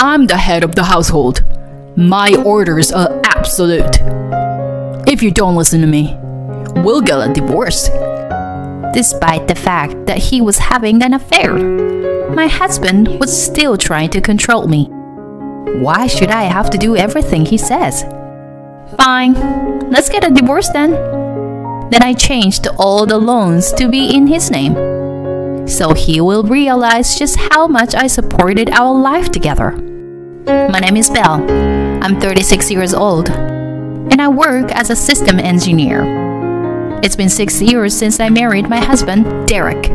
I'm the head of the household. My orders are absolute. If you don't listen to me, we'll get a divorce. Despite the fact that he was having an affair, my husband was still trying to control me. Why should I have to do everything he says? Fine, let's get a divorce then. Then I changed all the loans to be in his name, so he will realize just how much I supported our life together. My name is Belle. I'm 36 years old, and I work as a system engineer. It's been 6 years since I married my husband, Derek.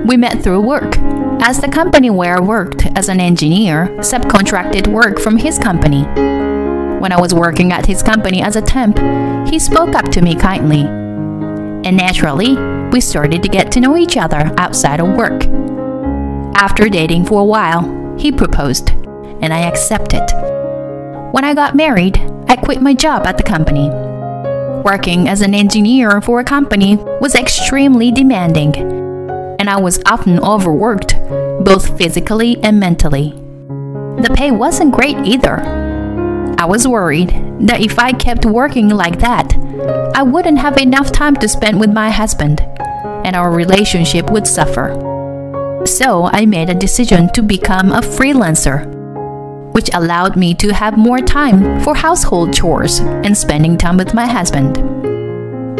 We met through work, as the company where I worked as an engineer subcontracted work from his company. When I was working at his company as a temp, he spoke up to me kindly. And naturally, we started to get to know each other outside of work. After dating for a while, he proposed, and I accepted. When I got married, I quit my job at the company. Working as an engineer for a company was extremely demanding, and I was often overworked, both physically and mentally. The pay wasn't great either. I was worried that if I kept working like that, I wouldn't have enough time to spend with my husband, and our relationship would suffer. So I made a decision to become a freelancer, which allowed me to have more time for household chores and spending time with my husband.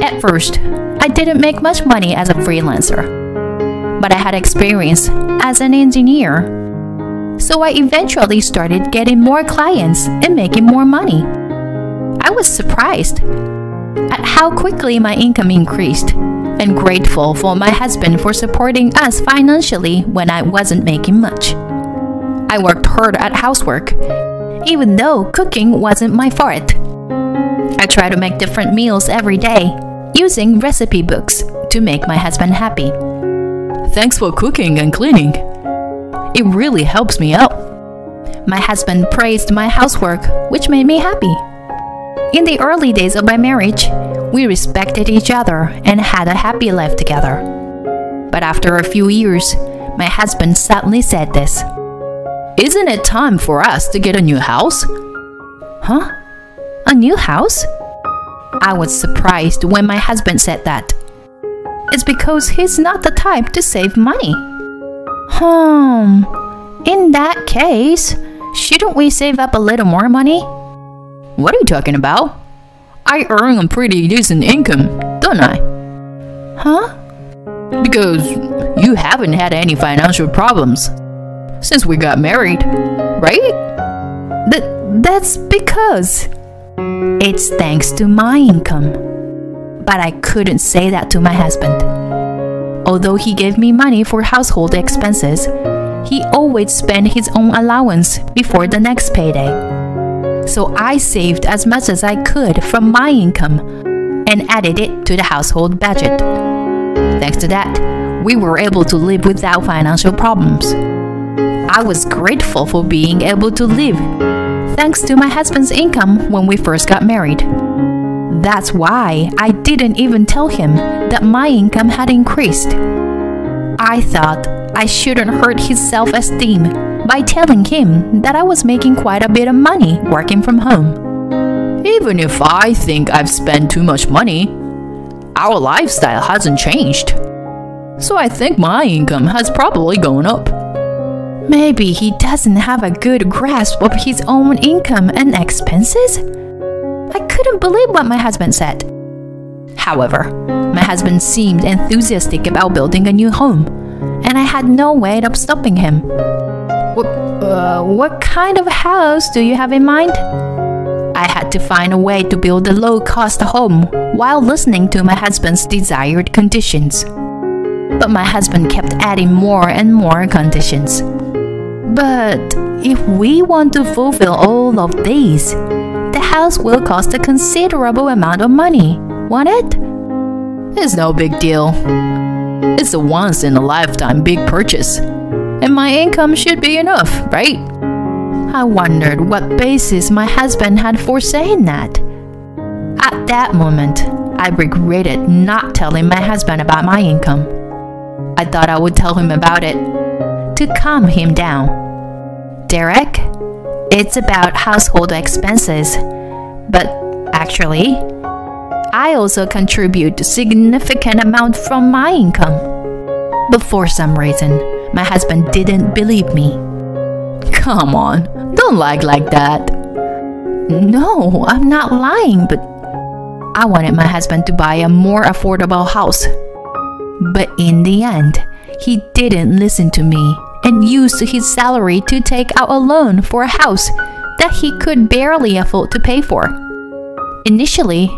At first, I didn't make much money as a freelancer, but I had experience as an engineer, so I eventually started getting more clients and making more money. I was surprised at how quickly my income increased, and grateful for my husband for supporting us financially when I wasn't making much. I worked hard at housework, even though cooking wasn't my forte. I try to make different meals every day, using recipe books to make my husband happy. Thanks for cooking and cleaning. It really helps me out. My husband praised my housework, which made me happy. In the early days of my marriage, we respected each other and had a happy life together. But after a few years, my husband suddenly said this. Isn't it time for us to get a new house? Huh? A new house? I was surprised when my husband said that. It's because he's not the type to save money. In that case, shouldn't we save up a little more money? What are you talking about? I earn a pretty decent income, don't I? Huh? Because you haven't had any financial problems since we got married, right? That's because it's thanks to my income. But I couldn't say that to my husband. Although he gave me money for household expenses, he always spent his own allowance before the next payday. So I saved as much as I could from my income and added it to the household budget. Thanks to that, we were able to live without financial problems. I was grateful for being able to live thanks to my husband's income when we first got married. That's why I didn't even tell him that my income had increased. I thought I shouldn't hurt his self-esteem by telling him that I was making quite a bit of money working from home. Even if I think I've spent too much money, our lifestyle hasn't changed. So I think my income has probably gone up. Maybe he doesn't have a good grasp of his own income and expenses? I couldn't believe what my husband said. However, my husband seemed enthusiastic about building a new home, and I had no way of stopping him. What kind of house do you have in mind? I had to find a way to build a low-cost home while listening to my husband's desired conditions. But my husband kept adding more and more conditions. But if we want to fulfill all of these, the house will cost a considerable amount of money, won't it? It's no big deal. It's a once-in-a-lifetime big purchase, and my income should be enough, right? I wondered what basis my husband had for saying that. At that moment, I regretted not telling my husband about my income. I thought I would tell him about it to calm him down. Derek, It's about household expenses. But actually, I also contribute a significant amount from my income. But for some reason, my husband didn't believe me. Come on, don't lie like that. No, I'm not lying, but I wanted my husband to buy a more affordable house. But in the end, he didn't listen to me and used his salary to take out a loan for a house that he could barely afford to pay for. Initially,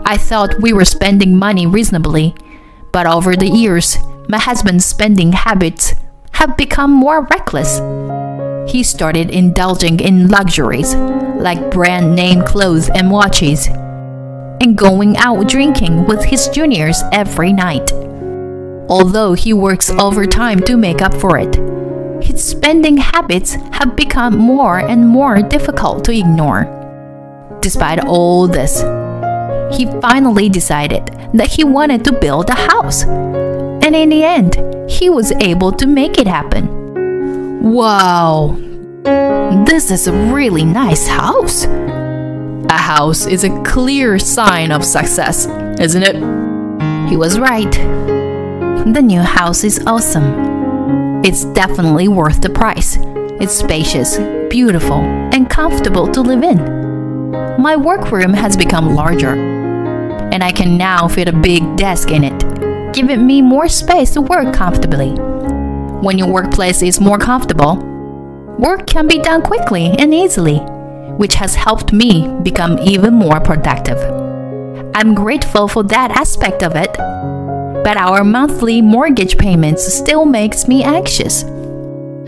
I thought we were spending money reasonably, but over the years, my husband's spending habits have become more reckless. He started indulging in luxuries like brand name clothes and watches, and going out drinking with his juniors every night. Although he works overtime to make up for it, his spending habits have become more and more difficult to ignore. Despite all this, he finally decided that he wanted to build a house. And in the end, he was able to make it happen. Wow, this is a really nice house. A house is a clear sign of success, isn't it? He was right. The new house is awesome. It's definitely worth the price. It's spacious, beautiful, and comfortable to live in. My workroom has become larger, and I can now fit a big desk in it, giving me more space to work comfortably. When your workplace is more comfortable, work can be done quickly and easily, which has helped me become even more productive. I'm grateful for that aspect of it, but our monthly mortgage payments still makes me anxious.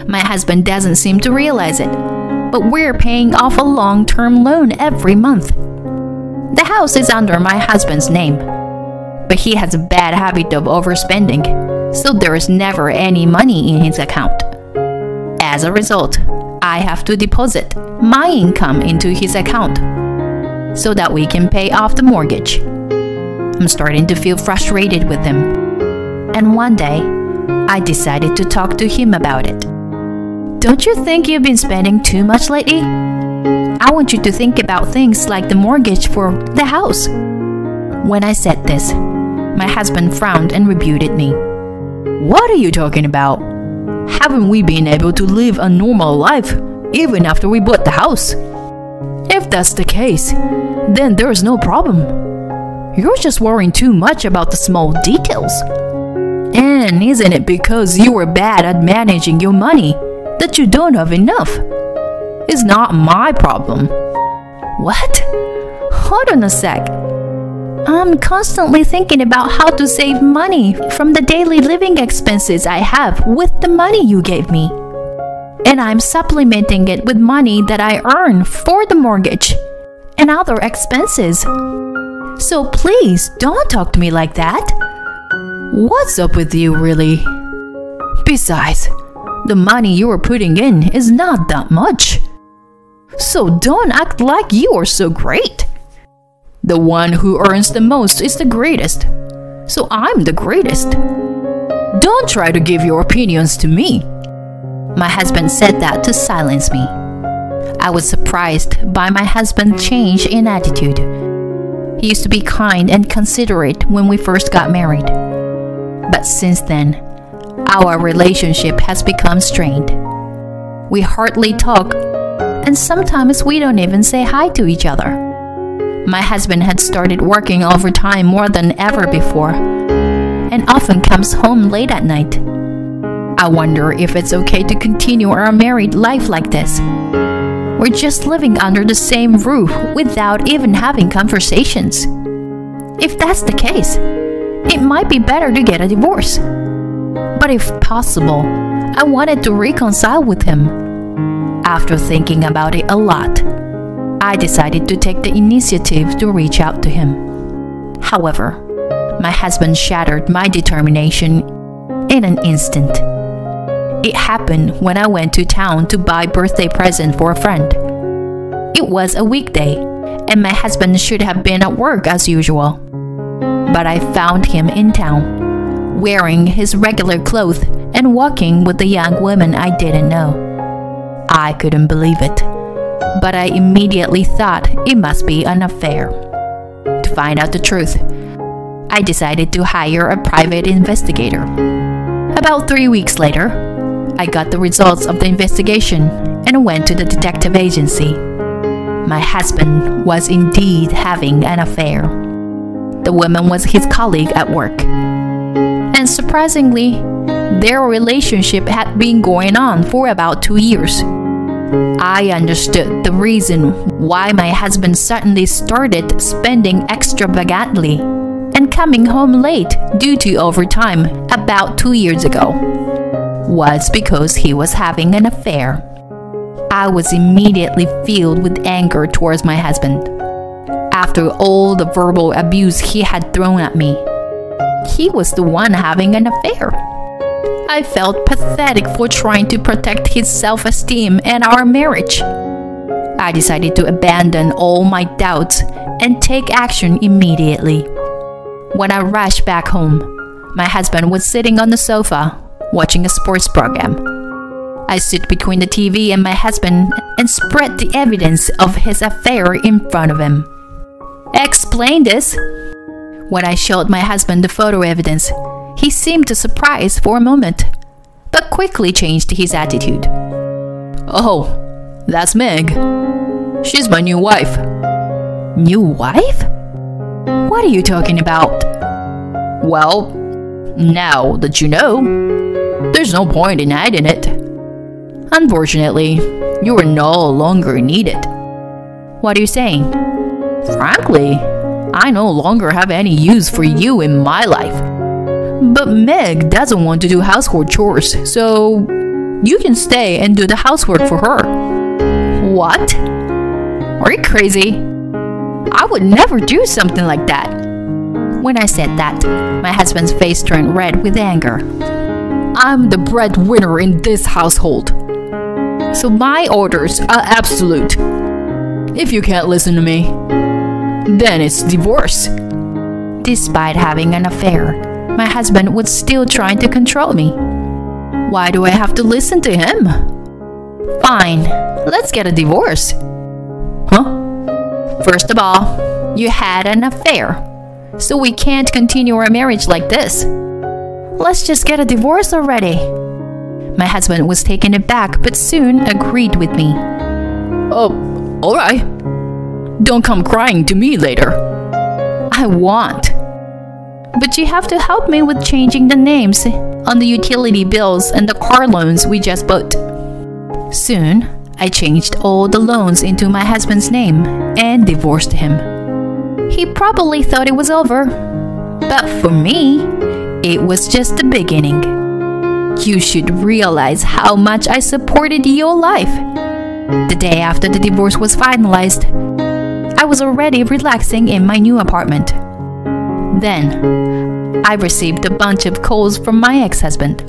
My husband doesn't seem to realize it, but we're paying off a long-term loan every month. The house is under my husband's name, but he has a bad habit of overspending, so there is never any money in his account. As a result, I have to deposit my income into his account so that we can pay off the mortgage. I'm starting to feel frustrated with him, and one day, I decided to talk to him about it. Don't you think you've been spending too much lately? I want you to think about things like the mortgage for the house. When I said this, my husband frowned and rebuked me. What are you talking about? Haven't we been able to live a normal life even after we bought the house? If that's the case, then there's no problem. You're just worrying too much about the small details. And isn't it because you were bad at managing your money that you don't have enough? It's not my problem. What? Hold on a sec. I'm constantly thinking about how to save money from the daily living expenses I have with the money you gave me. And I'm supplementing it with money that I earn for the mortgage and other expenses. So please don't talk to me like that. What's up with you, really? Besides, the money you are putting in is not that much. So don't act like you are so great. The one who earns the most is the greatest. So I'm the greatest. Don't try to give your opinions to me. My husband said that to silence me. I was surprised by my husband's change in attitude. He used to be kind and considerate when we first got married. But since then, our relationship has become strained. We hardly talk, and sometimes we don't even say hi to each other. My husband had started working overtime more than ever before, and often comes home late at night. I wonder if it's okay to continue our married life like this. We're just living under the same roof without even having conversations. If that's the case, it might be better to get a divorce. But if possible, I wanted to reconcile with him. After thinking about it a lot, I decided to take the initiative to reach out to him. However, my husband shattered my determination in an instant. It happened when I went to town to buy a birthday present for a friend. It was a weekday, and my husband should have been at work as usual. But I found him in town, wearing his regular clothes and walking with a young woman I didn't know. I couldn't believe it. but I immediately thought it must be an affair. To find out the truth, I decided to hire a private investigator. About 3 weeks later, I got the results of the investigation and went to the detective agency. My husband was indeed having an affair. The woman was his colleague at work. And surprisingly, their relationship had been going on for about 2 years. I understood the reason why my husband suddenly started spending extravagantly and coming home late due to overtime about 2 years ago was because he was having an affair. I was immediately filled with anger towards my husband. After all the verbal abuse he had thrown at me, he was the one having an affair. I felt pathetic for trying to protect his self-esteem and our marriage. I decided to abandon all my doubts and take action immediately. When I rushed back home, my husband was sitting on the sofa watching a sports program. I stood between the TV and my husband and spread the evidence of his affair in front of him. "Explain this." When I showed my husband the photo evidence, he seemed surprised for a moment, but quickly changed his attitude. "Oh, that's Meg. She's my new wife." "New wife? What are you talking about?" "Well, now that you know, there's no point in hiding it. Unfortunately, you are no longer needed." "What are you saying?" "Frankly, I no longer have any use for you in my life. But Meg doesn't want to do household chores, so you can stay and do the housework for her." "What? Are you crazy? I would never do something like that." When I said that, my husband's face turned red with anger. "I'm the breadwinner in this household, so my orders are absolute. If you can't listen to me, then it's divorce." Despite having an affair, my husband was still trying to control me. Why do I have to listen to him? "Fine, let's get a divorce." "Huh?" "First of all, you had an affair, so we can't continue our marriage like this. Let's just get a divorce already." My husband was taken aback but soon agreed with me. "Oh, all right. Don't come crying to me later." "I won't. But you have to help me with changing the names on the utility bills and the car loans we just bought." Soon, I changed all the loans into my husband's name and divorced him. He probably thought it was over, but for me, it was just the beginning. You should realize how much I supported your life. The day after the divorce was finalized, I was already relaxing in my new apartment. Then, I received a bunch of calls from my ex-husband.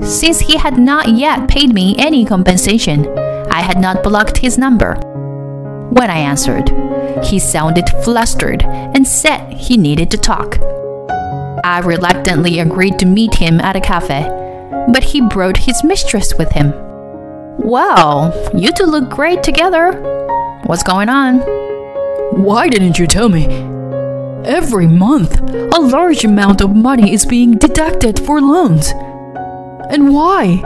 Since he had not yet paid me any compensation, I had not blocked his number. When I answered, he sounded flustered and said he needed to talk. I reluctantly agreed to meet him at a cafe, but he brought his mistress with him. "Well, you two look great together. What's going on?" "Why didn't you tell me? Every month, a large amount of money is being deducted for loans. And why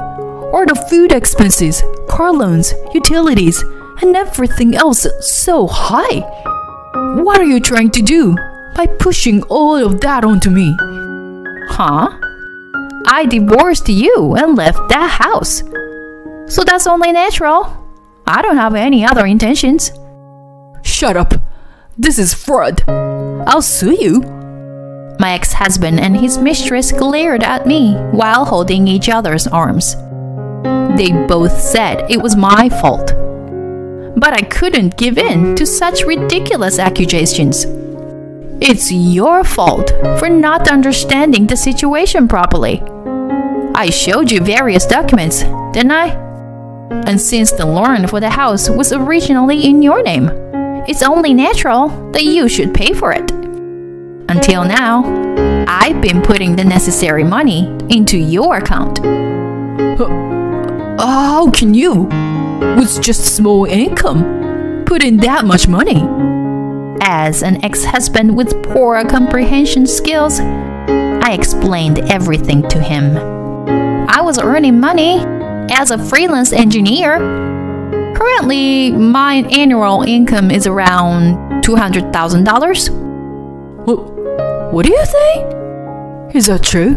are the food expenses, car loans, utilities, and everything else so high? What are you trying to do by pushing all of that onto me?" "Huh? I divorced you and left that house. So that's only natural. I don't have any other intentions." "Shut up. This is fraud. I'll sue you." My ex-husband and his mistress glared at me while holding each other's arms. They both said it was my fault. But I couldn't give in to such ridiculous accusations. "It's your fault for not understanding the situation properly. I showed you various documents, didn't I? And since the loan for the house was originally in your name, it's only natural that you should pay for it. Until now, I've been putting the necessary money into your account." "How can you? with just small income put in that much money? As an ex-husband with poor comprehension skills, I explained everything to him. I was earning money as a freelance engineer. Currently, my annual income is around $200,000. What do you think? Is that true?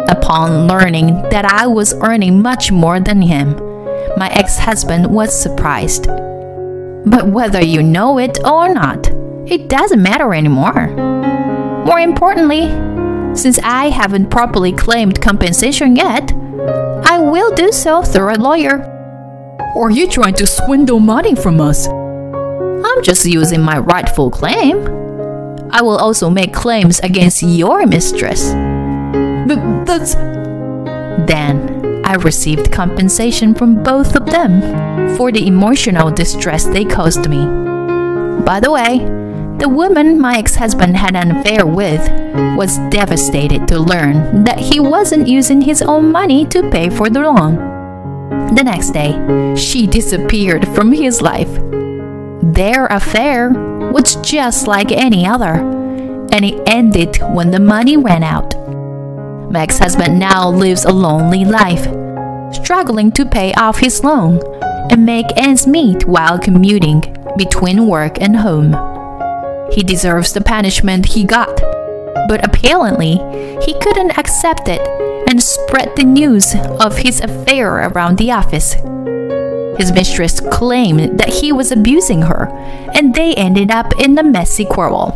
Upon learning that I was earning much more than him, my ex-husband was surprised. But whether you know it or not, it doesn't matter anymore. More importantly, since I haven't properly claimed compensation yet, I will do so through a lawyer. Or are you trying to swindle money from us? I'm just using my rightful claim. I will also make claims against your mistress. But that's... Then I received compensation from both of them for the emotional distress they caused me. By the way, the woman my ex-husband had an affair with was devastated to learn that he wasn't using his own money to pay for the loan. The next day, she disappeared from his life. Their affair was just like any other, and it ended when the money ran out. My ex-husband now lives a lonely life, struggling to pay off his loan and make ends meet while commuting between work and home. He deserves the punishment he got, but apparently he couldn't accept it and spread the news of his affair around the office. His mistress claimed that he was abusing her, and they ended up in a messy quarrel.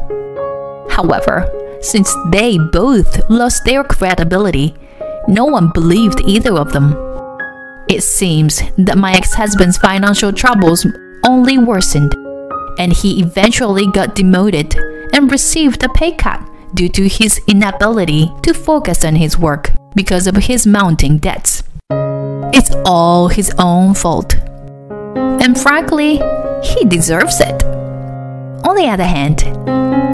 However, since they both lost their credibility, no one believed either of them. It seems that my ex-husband's financial troubles only worsened, and he eventually got demoted and received a pay cut due to his inability to focus on his work because of his mounting debts. It's all his own fault. And frankly, he deserves it. On the other hand,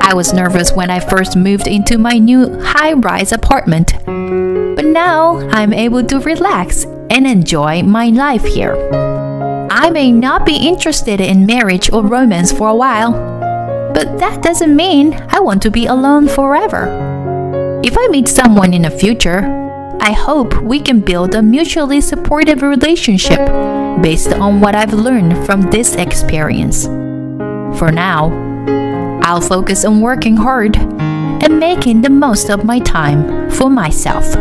I was nervous when I first moved into my new high-rise apartment, but now I'm able to relax and enjoy my life here. I may not be interested in marriage or romance for a while, but that doesn't mean I want to be alone forever. If I meet someone in the future, I hope we can build a mutually supportive relationship based on what I've learned from this experience. For now, I'll focus on working hard and making the most of my time for myself.